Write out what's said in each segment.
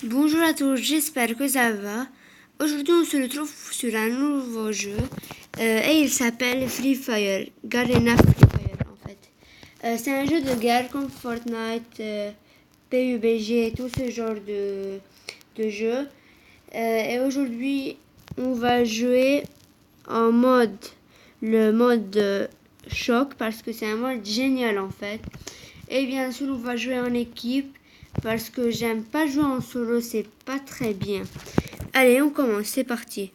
Bonjour à tous, j'espère que ça va. Aujourd'hui, on se retrouve sur un nouveau jeu et il s'appelle Free Fire, Garena Free Fire en fait. C'est un jeu de guerre comme Fortnite, PUBG, tout ce genre de jeux. Et aujourd'hui, on va jouer en le mode choc parce que c'est un mode génial en fait. Et bien sûr, on va jouer en équipe parce que j'aime pas jouer en solo, c'est pas très bien. Allez, on commence, c'est parti.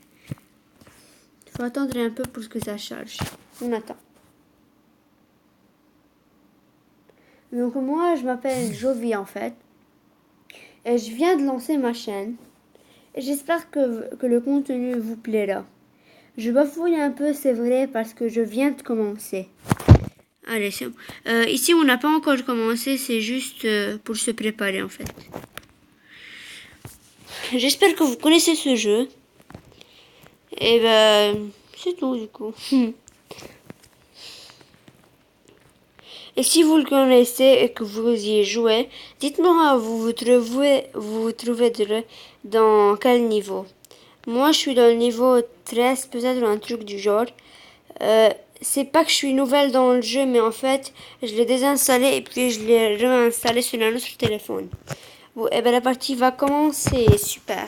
Il faut attendre un peu pour que ça charge. On attend. Donc moi, je m'appelle Jovi en fait. Et je viens de lancer ma chaîne. Et j'espère que le contenu vous plaira. Je bafouille un peu, c'est vrai, parce que je viens de commencer. Allez, c'est bon. Ici, on n'a pas encore commencé, c'est juste pour se préparer en fait. J'espère que vous connaissez ce jeu. Et ben, c'est tout du coup. Et si vous le connaissez et que vous y jouez, dites-moi vous vous trouvez dans quel niveau. Moi, je suis dans le niveau 13, peut-être un truc du genre. C'est pas que je suis nouvelle dans le jeu, mais en fait, je l'ai désinstallé et puis je l'ai réinstallé sur un autre téléphone. Bon, et ben la partie va commencer, super.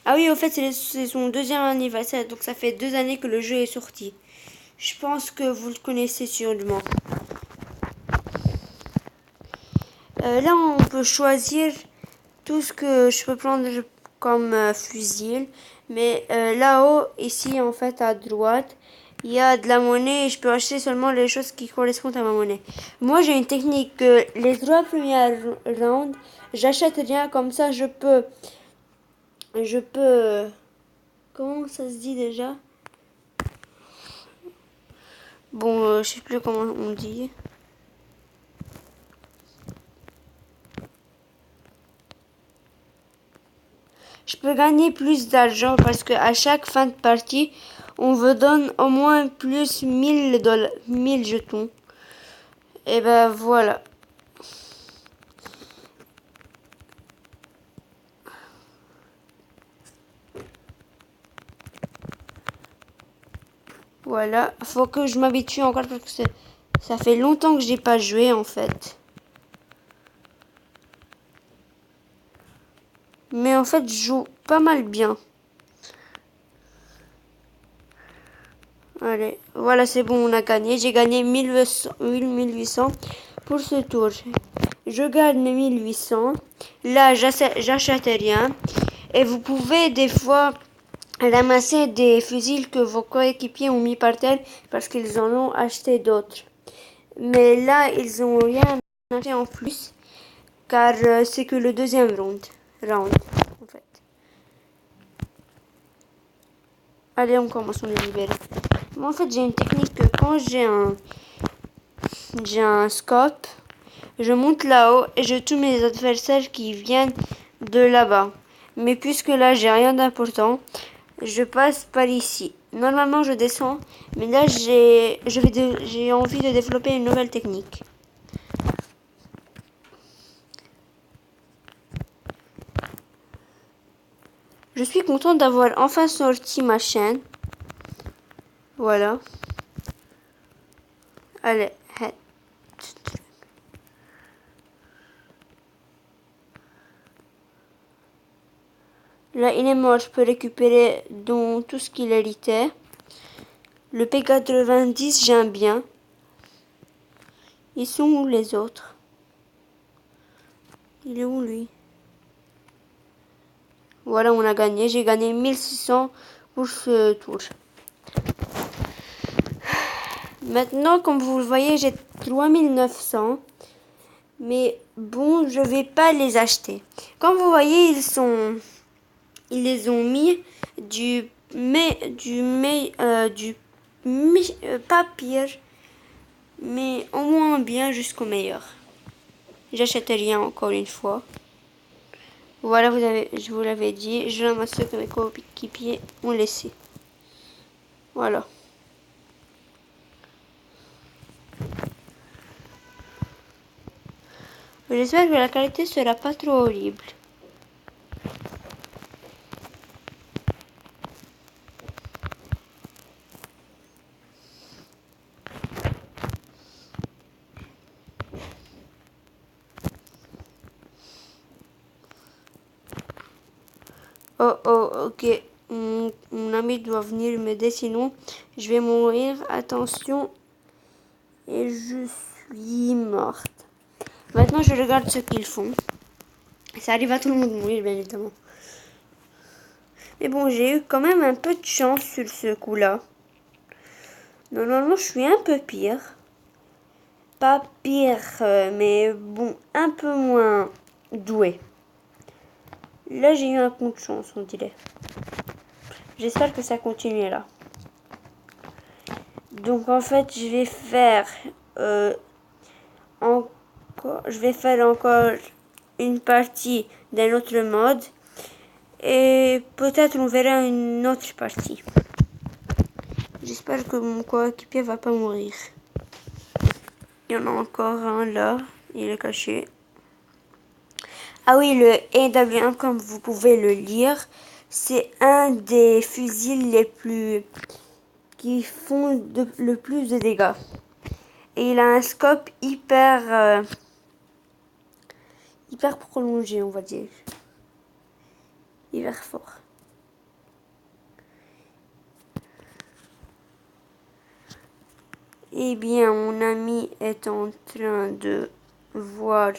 Ah oui, au fait, c'est son deuxième anniversaire, donc ça fait 2 années que le jeu est sorti. Je pense que vous le connaissez sûrement. Là, on peut choisir tout ce que je peux prendre comme fusil. Mais là-haut, ici, en fait, à droite, il y a de la monnaie et je peux acheter seulement les choses qui correspondent à ma monnaie. Moi, j'ai une technique que les 3 premières rounds, j'achète rien. Comme ça, je peux, comment ça se dit déjà? Bon, je sais plus comment on dit. Je peux gagner plus d'argent parce que à chaque fin de partie, on vous donne au moins plus 1000 jetons. Et ben voilà. Voilà. Faut que je m'habitue encore parce que ça fait longtemps que j'ai pas joué en fait. Mais en fait, je joue pas mal bien. Allez, voilà, c'est bon, on a gagné. J'ai gagné 1800 pour ce tour. Je gagne 1800. Là, j'achète rien. Et vous pouvez des fois ramasser des fusils que vos coéquipiers ont mis par terre parce qu'ils en ont acheté d'autres. Mais là, ils ont rien acheté en plus car c'est que le deuxième round en fait. Allez, on commence, on est libéré. Moi, en fait, j'ai une technique que quand j'ai un scope, je monte là-haut et je tue mes adversaires qui viennent de là-bas. Mais puisque là, j'ai rien d'important, je passe par ici. Normalement, je descends, mais là, j'ai envie de développer une nouvelle technique. Je suis contente d'avoir enfin sorti ma chaîne. Voilà. Allez, là, il est mort. Je peux récupérer donc tout ce qu'il héritait. Le P90, j'aime bien. Ils sont où les autres? Il est où lui? Voilà, on a gagné. J'ai gagné 1600 pour ce tour. Maintenant, comme vous le voyez, j'ai 3900. Mais bon, je vais pas les acheter. Comme vous voyez, ils les ont mis pas pire, mais au moins bien jusqu'au meilleur. J'achète rien encore une fois. Voilà, je vous l'avais dit, je ramasse ce que mes coéquipiers ont laissé. Voilà. J'espère que la qualité sera pas trop horrible. Oh oh, ok. Mon ami doit venir m'aider, sinon je vais mourir. Attention. Et je suis morte. Maintenant, je regarde ce qu'ils font. Ça arrive à tout le monde de mourir, bien évidemment. Mais bon, j'ai eu quand même un peu de chance sur ce coup-là. Normalement, je suis un peu pire. Pas pire, mais bon, un peu moins doué. Là, j'ai eu un coup de chance, on dirait. J'espère que ça continue là. Donc, en fait, je vais faire encore une partie d'un autre mode. Et peut-être on verra une autre partie. J'espère que mon coéquipier va pas mourir. Il y en a encore un là. Il est caché. Ah oui, le AW1, comme vous pouvez le lire, c'est un des fusils les plus qui font le plus de dégâts. Et il a un scope hyper prolongé, on va dire. Hyper fort. Eh bien, mon ami est en train de voir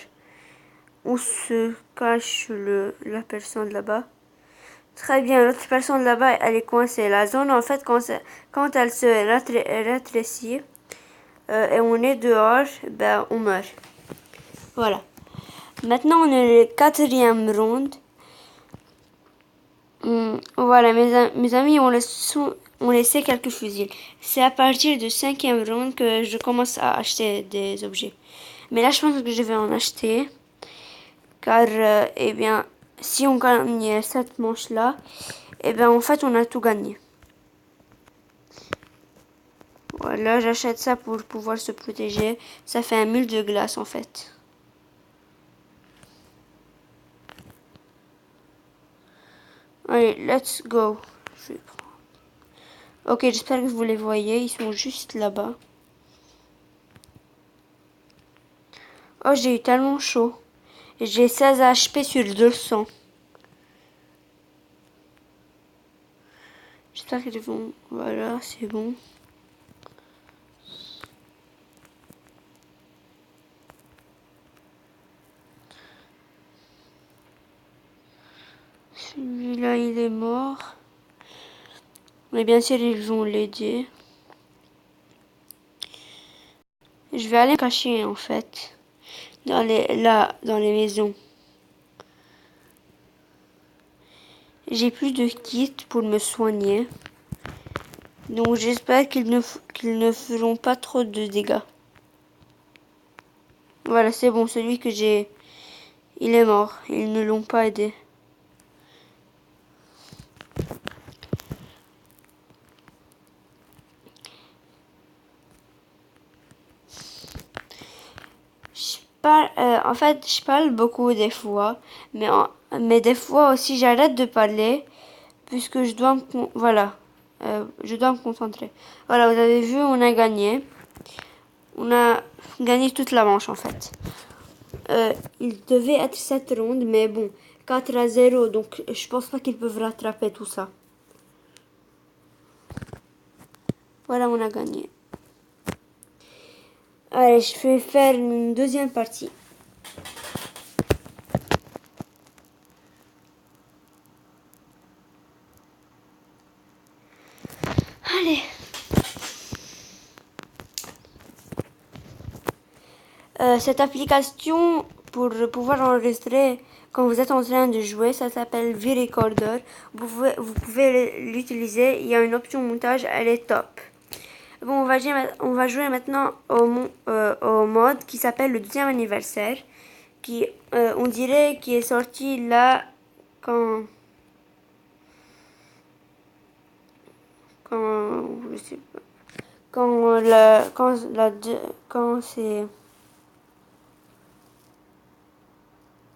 où se cache la personne là-bas. Très bien, l'autre personne là-bas, elle est coincée. La zone, en fait, quand elle se rétrécit et on est dehors, ben, on meurt. Voilà. Maintenant, on est le quatrième round. Voilà, mes amis ont laissé quelques fusils. C'est à partir du cinquième round que je commence à acheter des objets. Mais là, je pense que je vais en acheter. Car, eh bien, si on gagne cette manche-là, eh bien, en fait, on a tout gagné. Voilà, j'achète ça pour pouvoir se protéger. Ça fait un mule de glace, en fait. Allez, let's go. Je vais prendre. Ok, j'espère que vous les voyez. Ils sont juste là-bas. Oh, j'ai eu tellement chaud. J'ai 16 HP sur 200. J'espère qu'ils vont... Voilà, c'est bon. Celui-là, il est mort. Mais bien sûr, ils vont l'aider. Je vais aller me cacher, en fait. Dans les maisons. J'ai plus de kits pour me soigner. Donc j'espère qu'ils ne feront pas trop de dégâts. Voilà, c'est bon, celui que j'ai... Il est mort. Ils ne l'ont pas aidé. En fait, je parle beaucoup des fois, mais des fois aussi j'arrête de parler puisque voilà, je dois me concentrer. Voilà, vous avez vu, on a gagné. On a gagné toute la manche en fait. Il devait être 7 rondes, mais bon, 4-0, donc je pense pas qu'ils peuvent rattraper tout ça. Voilà, on a gagné. Allez, je vais faire une deuxième partie. Allez. Cette application, pour pouvoir enregistrer quand vous êtes en train de jouer, ça s'appelle V-Recorder. Vous pouvez l'utiliser. Il y a une option montage, elle est top. Bon, on va jouer maintenant au mode qui s'appelle le deuxième anniversaire, qui, on dirait, qui est sorti là quand, je sais pas, quand c'est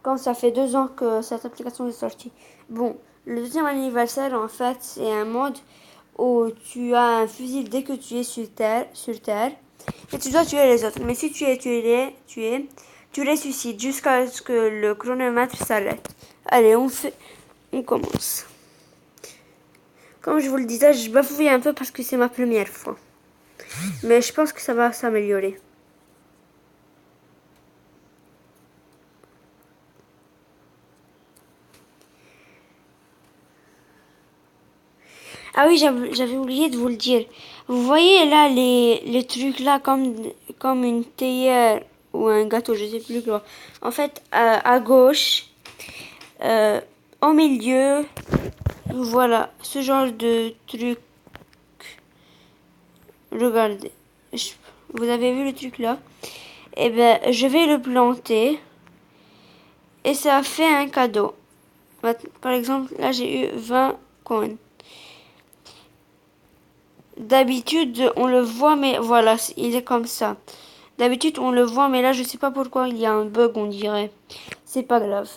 quand ça fait 2 ans que cette application est sortie. Bon, le deuxième anniversaire, en fait, c'est un mode où tu as un fusil dès que tu es sur terre, et tu dois tuer les autres. Mais si tu es tué, tu ressuscites jusqu'à ce que le chronomètre s'arrête. Allez, on commence. Comme je vous le disais, je bafouille un peu parce que c'est ma première fois. Mais je pense que ça va s'améliorer. Ah oui, j'avais oublié de vous le dire. Vous voyez là les trucs là comme une théière ou un gâteau, je sais plus quoi. En fait, à gauche, euh, au milieu, voilà, ce genre de truc. Regardez, vous avez vu le truc là? Eh ben, je vais le planter et ça fait un cadeau. Par exemple, là j'ai eu 20 coins. D'habitude, on le voit, mais voilà, il est comme ça. D'habitude, on le voit, mais là, je sais pas pourquoi il y a un bug, on dirait. C'est pas grave.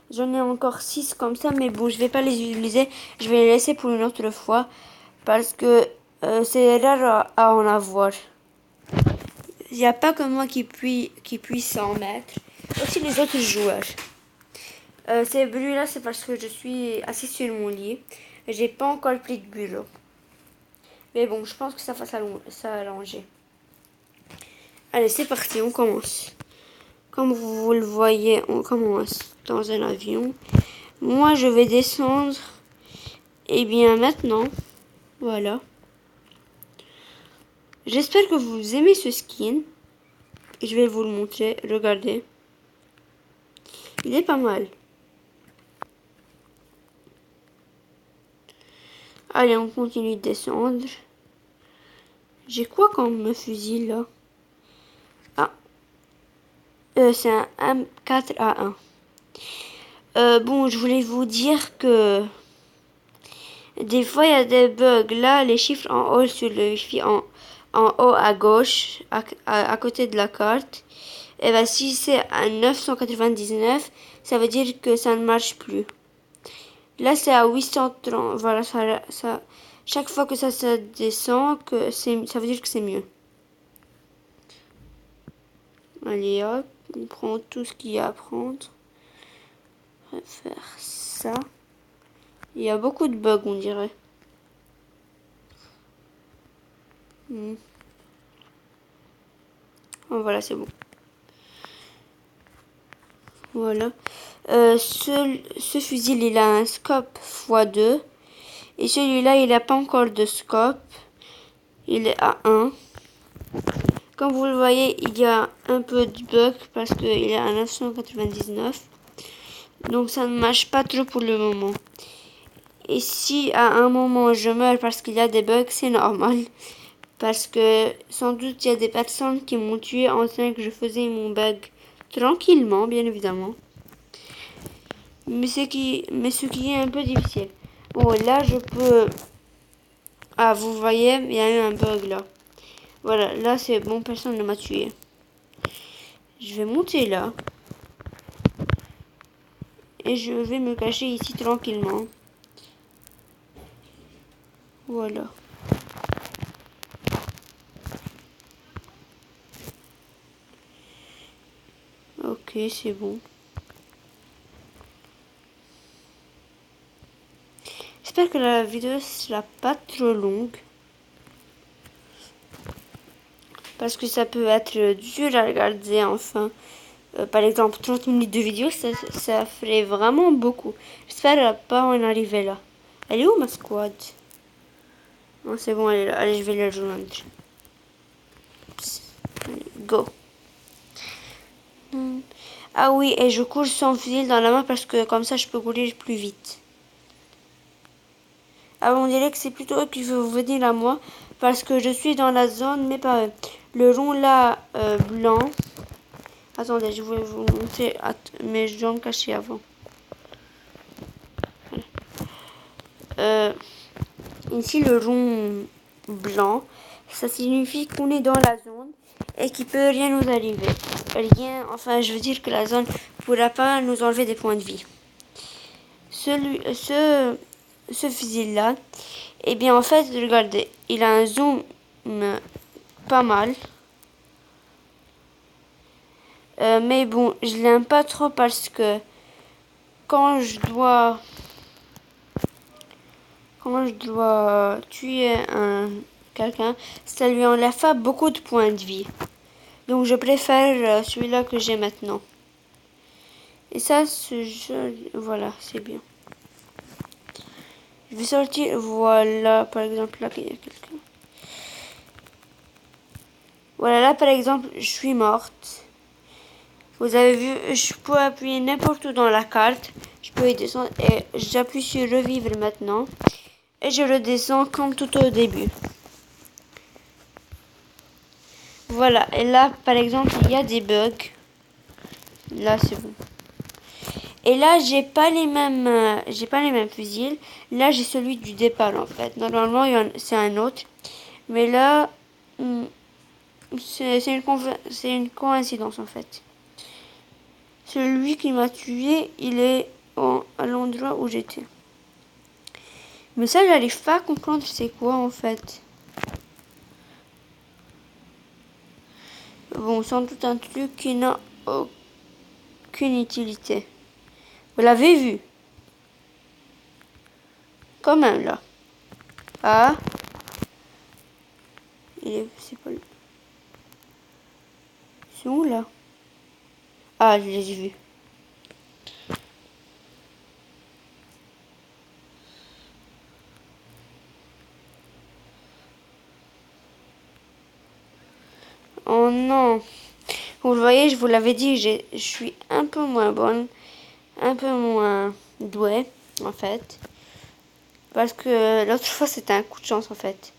J'en ai encore 6 comme ça, mais bon, je vais pas les utiliser. Je vais les laisser pour une autre fois. Parce que c'est rare à en avoir. Il n'y a pas que moi qui puisse s'en mettre. Aussi les autres joueurs. Ces bruits-là, c'est parce que je suis assise sur mon lit. J'ai pas encore pris de bureau. Mais bon, je pense que ça va s'allonger. Allez, c'est parti, on commence. Comme vous le voyez, on commence dans un avion. Moi, je vais descendre. Et bien maintenant, voilà. J'espère que vous aimez ce skin. Je vais vous le montrer. Regardez. Il est pas mal. Allez, on continue de descendre. J'ai quoi comme fusil là? Ah. C'est un M4A1. Bon, je voulais vous dire que des fois il y a des bugs. Là, les chiffres en haut sur le wifi, en haut à gauche, à côté de la carte. Et ben si c'est à 999, ça veut dire que ça ne marche plus. Là, c'est à 830. Voilà, chaque fois que ça se descend, ça veut dire que c'est mieux. Allez hop, on prend tout ce qu'il y a à prendre. On va faire ça. Il y a beaucoup de bugs, on dirait. Oh, voilà, c'est bon. Voilà. Ce fusil, il a un scope x2. Et celui-là, il n'a pas encore de scope. Il est à 1. Comme vous le voyez, il y a un peu de bug parce qu'il est à 999. Donc ça ne marche pas trop pour le moment. Et si à un moment je meurs parce qu'il y a des bugs, c'est normal. Parce que sans doute il y a des personnes qui m'ont tué en train que je faisais mon bug tranquillement, bien évidemment. Mais ce qui est un peu difficile. Bon, là je peux... Ah, vous voyez, il y a eu un bug là. Voilà, là c'est bon, personne ne m'a tué. Je vais monter là. Et je vais me cacher ici tranquillement. Voilà. Ok, c'est bon. J'espère que la vidéo sera pas trop longue. Parce que ça peut être dur à regarder enfin. Par exemple, 30 minutes de vidéo, ça ferait vraiment beaucoup. J'espère pas en arriver là. Elle est où ma squad? Non, c'est bon, elle est là. Allez, je vais la rejoindre. Allez, go. Ah oui, et je cours sans fusil dans la main parce que comme ça, je peux courir plus vite. Ah, on dirait que c'est plutôt eux qui veulent venir à moi parce que je suis dans la zone, mais pas eux. Le rond là, blanc. Attendez, je vais vous montrer mes jambes cachées avant. Voilà. Ici, le rond blanc, ça signifie qu'on est dans la zone et qu'il peut rien nous arriver. rien, enfin je veux dire que la zone pourra pas nous enlever des points de vie. Ce fusil-là, eh bien en fait, regardez, il a un zoom pas mal. Mais bon, je l'aime pas trop parce que quand je dois tuer quelqu'un, ça lui enlève pas beaucoup de points de vie. Donc je préfère celui-là que j'ai maintenant. Et ça, ce jeu, voilà, c'est bien. Je vais sortir, voilà, par exemple, là, il y a quelqu'un. Voilà, là, par exemple, je suis morte. Vous avez vu, je peux appuyer n'importe où dans la carte. Je peux y descendre et j'appuie sur revivre maintenant. Et je redescends comme tout au début. Voilà, et là, par exemple, il y a des bugs. Là, c'est bon. Et là, j'ai pas les mêmes fusils. Là, j'ai celui du départ, en fait. Normalement, c'est un autre. Mais là, c'est une coïncidence, en fait. Celui qui m'a tué, il est à l'endroit où j'étais. Mais ça, j'arrive pas à comprendre c'est quoi, en fait. Bon, sans doute un truc qui n'a aucune utilité. Vous l'avez vu? Quand même, là. Ah. C'est pas... C'est où, là? Ah, je les ai vus. Oh non. Vous le voyez, je vous l'avais dit, je suis un peu moins bonne. Un peu moins douée, en fait. Parce que l'autre fois, c'était un coup de chance, en fait.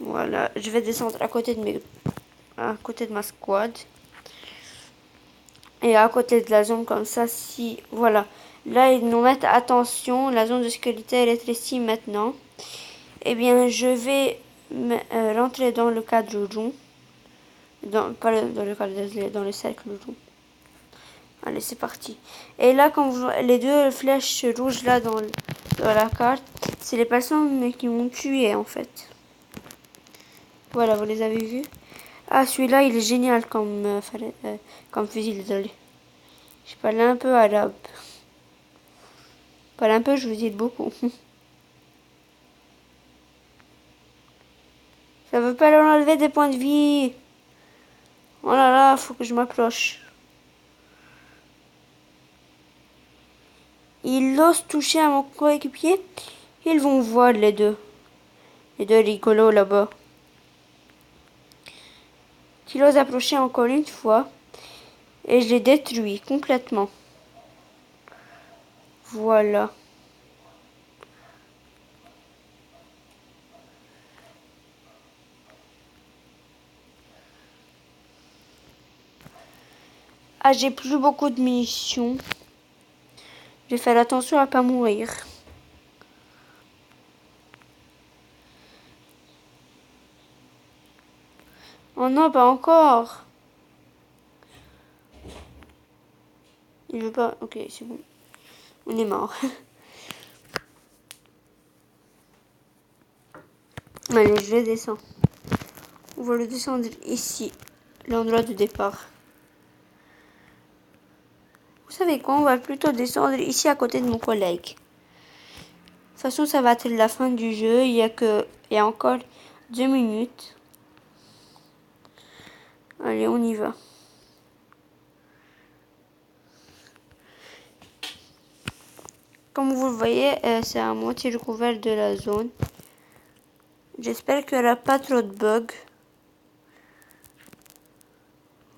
Voilà, je vais descendre à côté de ma squad. Et à côté de la zone comme ça, si... Voilà. Là, ils nous mettent attention, la zone de sécurité est rétrécie maintenant. Eh bien, je vais rentrer dans le cadre rond. Pas dans le cadre, désolé, dans le cercle rond. Allez, c'est parti. Et là, comme vous voyez, les deux flèches rouges là dans la carte, c'est les personnes qui m'ont tué en fait. Voilà, vous les avez vus. Ah, celui-là, il est génial comme fusil, désolé. Je parle un peu arabe. Je parle un peu, je vous dis beaucoup. Ça veut pas leur enlever des points de vie. Oh là là, faut que je m'approche. Ils osent toucher à mon coéquipier. Ils vont voir les deux. Les deux rigolos là-bas. Qu'il ose approcher encore une fois. Et je les détruis complètement. Voilà. Ah, j'ai plus beaucoup de munitions. Je vais faire attention à pas mourir. Oh non, pas encore. Il veut pas. Ok, c'est bon. On est mort. Allez, je descends. On va le descendre ici, l'endroit de départ. Vous savez quoi? On va plutôt descendre ici à côté de mon collègue. De toute façon, ça va être la fin du jeu. Il y a encore 2 minutes. Allez, on y va. Comme vous le voyez, c'est à moitié recouvert de la zone. J'espère qu'il n'y aura pas trop de bugs.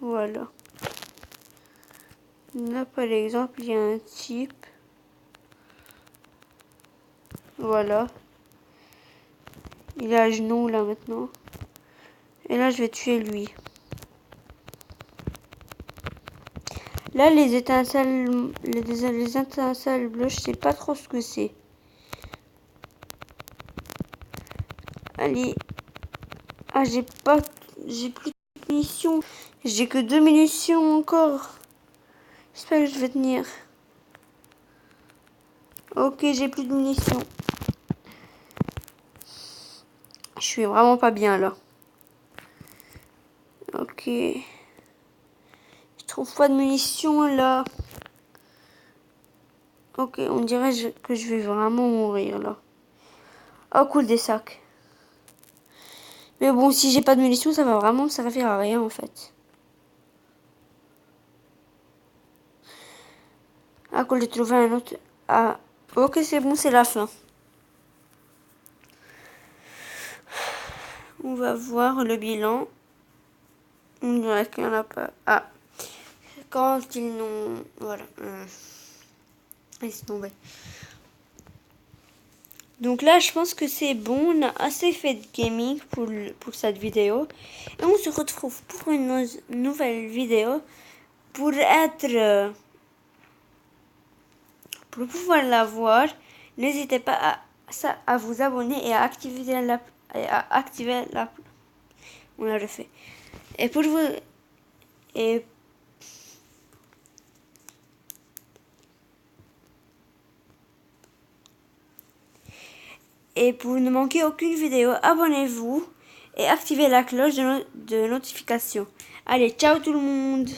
Voilà. Là, par exemple, il y a un type. Voilà. Il est à genoux, là, maintenant. Et là, je vais tuer lui. Là, les étincelles bleues, je sais pas trop ce que c'est. Allez. Ah, j'ai plus de munitions. J'ai que 2 munitions encore. J'espère que je vais tenir. Ok, j'ai plus de munitions. Je suis vraiment pas bien là. Ok. Je trouve pas de munitions là. Ok, on dirait que je vais vraiment mourir là. Oh cool, des sacs. Mais bon, si j'ai pas de munitions, ça va vraiment me servir à rien en fait. Ah cool, j'ai trouvé un autre. Ah, ok, c'est bon, c'est la fin. On va voir le bilan. On dirait qu'il n'y en a pas. Ah, quand ils n'ont... Voilà. Laisse tomber. Donc là, je pense que c'est bon. On a assez fait de gaming pour cette vidéo. Et on se retrouve pour une nouvelle vidéo. Pour être... pour pouvoir la voir, n'hésitez pas à vous abonner et à activer la... On l'a refait. Et pour vous... Et Et pour ne manquer aucune vidéo, abonnez-vous et activez la cloche de notification. Allez, ciao tout le monde!